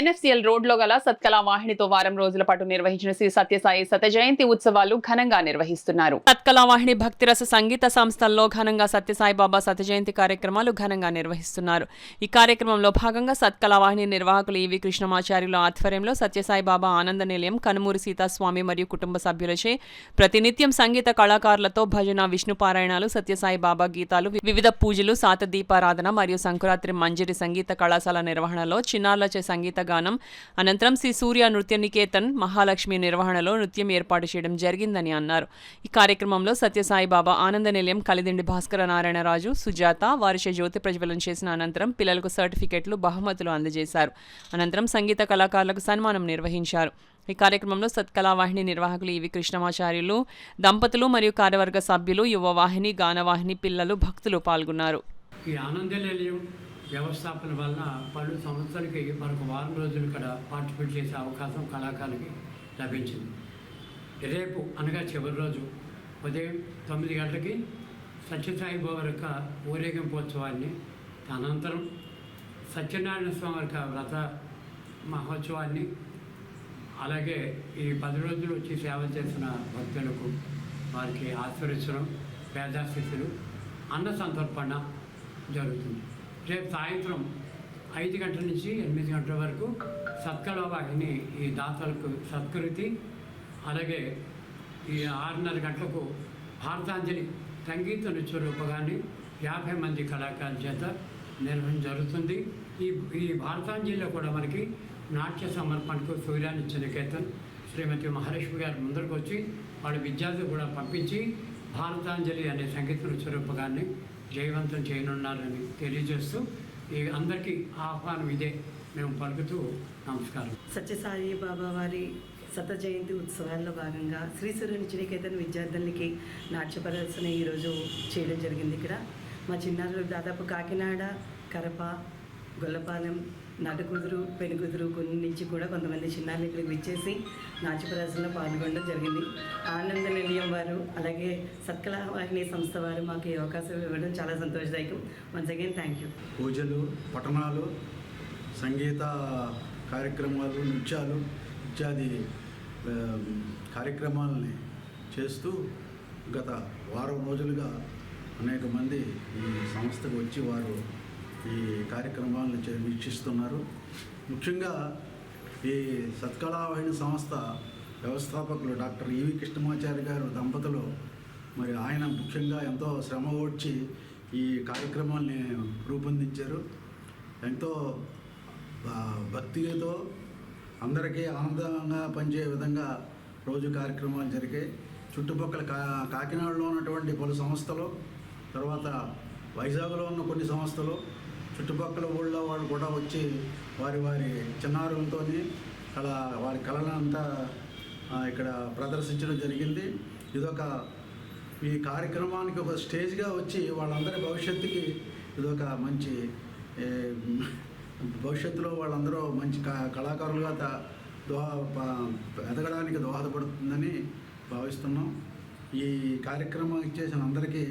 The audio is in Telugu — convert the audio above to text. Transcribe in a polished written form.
ఎన్ఎఫ్సిఎల్ రోడ్లో గల సత్కళ వాహినితో వారం రోజుల పాటు నిర్వహించిన శ్రీ సత్యసాయి శత జయంతి ఉత్సవాలు ఘనంగా నిర్వహిస్తున్నారు. సత్కళ వాహిని భక్తిరస సంగీత సంస్థల్లో ఘనంగా సత్యసాయి బాబా శత జయంతి కార్యక్రమాలు ఘనంగా నిర్వహిస్తున్నారు. ఈ కార్యక్రమంలో భాగంగా సత్కళ వాహిని నిర్వాహకులు ఈవి కృష్ణమాచార్యుల ఆధ్వర్యంలో సత్యసాయి బాబా ఆనంద నిలయం, కనుమూరి సీతాస్వామి మరియు కుటుంబ సభ్యులచే ప్రతినిత్యం సంగీత కళాకారులతో భజన, విష్ణు పారాయణాలు, సత్యసాయి బాబా గీతాలు, వివిధ పూజలు, సాత దీపారాధన మరియు సంకురాత్రి మంజరి సంగీత కళాశాల నిర్వహణలో చిన్నారులచే సంగీత గానం, అనంతరం శ్రీ సూర్య నృత్య నికేతన్ మహాలక్ష్మి నిర్వహణలో నృత్యం ఏర్పాటు చేయడం జరిగిందని అన్నారు. ఈ కార్యక్రమంలో సత్యసాయి బాబా ఆనంద నిలయం కలిదిండి భాస్కర నారాయణరాజు, సుజాత వారిచే జ్యోతి ప్రజ్వలన చేసిన అనంతరం పిల్లలకు సర్టిఫికెట్లు, బహుమతులు అందజేశారు. అనంతరం సంగీత కళాకారులకు సన్మానం నిర్వహించారు. ఈ కార్యక్రమంలో సత్కళ వాహిని నిర్వాహకులు ఈవి కృష్ణమాచార్యులు, దంపతులు మరియు కార్యవర్గ సభ్యులు, యువవాహిని, గానవాహిని పిల్లలు, భక్తులు పాల్గొన్నారు. ఈ ఆనంద నిలయం వ్యవస్థాపన వలన పలు సంస్థలకి మనకు వారం రోజులు ఇక్కడ పార్టిసిపేట్ చేసే అవకాశం కళాకారులకి లభించింది. రేపు అనగా చివరి రోజు ఉదయం 9 గంటలకి సత్యసాయి బాబా యొక్క ఊరేగింపోత్సవాన్ని, అనంతరం సత్యనారాయణ స్వామి యొక్క వ్రత మహోత్సవాన్ని, అలాగే ఈ 10 రోజులు వచ్చి సేవ చేసిన భక్తులకు వారికి ఆశీర్వచనం, పేదాస్థితులు, అన్న సంతర్పణ జరుగుతుంది. రేపు సాయంత్రం 5 గంటల నుంచి 8 గంటల వరకు సత్కళ వాహిని ఈ దాతలకు సత్కృతి, అలాగే ఈ 6:30 గంటలకు భారతాంజలి సంగీత నృత్య రూపకాన్ని 50 మంది కళాకారుల చేత నిర్వహణ జరుగుతుంది. ఈ భారతాంజలిలో కూడా మనకి నాట్య సమర్పణకు సూర్య నృత్య నికేతన్ శ్రీమతి మహాలక్ష్మి గారు ముందరకు వచ్చి వాళ్ళ విద్యార్థులు కూడా పంపించి భారతాంజలి అనే సంగీత నృత్య రూపకాన్ని జయవంతం చేయనున్నారని తెలియజేస్తూ ఈ అందరికీ ఆహ్వానం ఇదే మేము పలుకుతూ నమస్కారం. సత్యసాయి బాబా వారి శత జయంతి ఉత్సవాల్లో భాగంగా శ్రీ సూర్య నృత్య నికేతన్ విద్యార్థులకి నాట్య ప్రదర్శన ఈరోజు చేయడం జరిగింది. ఇక్కడ మా చిన్నారులు దాదాపు కాకినాడ, కరప, గొల్లపాలెం, నటుకుదురు, పెనుకుదురు కొన్ని నుంచి కూడా కొంతమంది చిన్నారులు ఇక్కడికి విచ్చేసి నాట్య ప్రదర్శనలో పాల్గొనడం జరిగింది. ఆనంద నిలయం వారు అలాగే సత్కళ వాహిని సంస్థ వారు మాకు ఈ అవకాశం ఇవ్వడం చాలా సంతోషదాయకం. Once again thank you. పూజలు, పఠనాలు, సంగీత కార్యక్రమాలు, నృత్యాలు ఇత్యాది కార్యక్రమాలని చేస్తూ గత వారం రోజులుగా అనేక మంది ఈ సంస్థకు వచ్చి వారు ఈ కార్యక్రమాలను వీక్షిస్తున్నారు. ముఖ్యంగా ఈ సత్కళ వాహిని సంస్థ వ్యవస్థాపకులు డాక్టర్ ఈవి కృష్ణమాచార్య గారు దంపతులు, మరి ఆయన ముఖ్యంగా ఎంతో శ్రమ ఓడ్చి ఈ కార్యక్రమాల్ని రూపొందించారు. ఎంతో భక్తితో అందరికీ ఆనందంగా పనిచేయ విధంగా రోజు కార్యక్రమాలు జరిగాయి. చుట్టుపక్కల కాకినాడలో ఉన్నటువంటి పలు సంస్థలు, తర్వాత వైజాగ్లో ఉన్న కొన్ని సంస్థలు, చుట్టుపక్కల ఊళ్ళో వాళ్ళు కూడా వచ్చి వారి చిన్నారులతో వారి కళలంతా ఇక్కడ ప్రదర్శించడం జరిగింది. ఈ కార్యక్రమానికి ఒక స్టేజ్గా వచ్చి వాళ్ళందరి భవిష్యత్తుకి ఇదొక మంచి భవిష్యత్తులో వాళ్ళందరూ మంచి కళాకారులుగా ఎదగడానికి దోహదపడుతుందని భావిస్తున్నాం. ఈ కార్యక్రమం ఇచ్చేసిన అందరికీ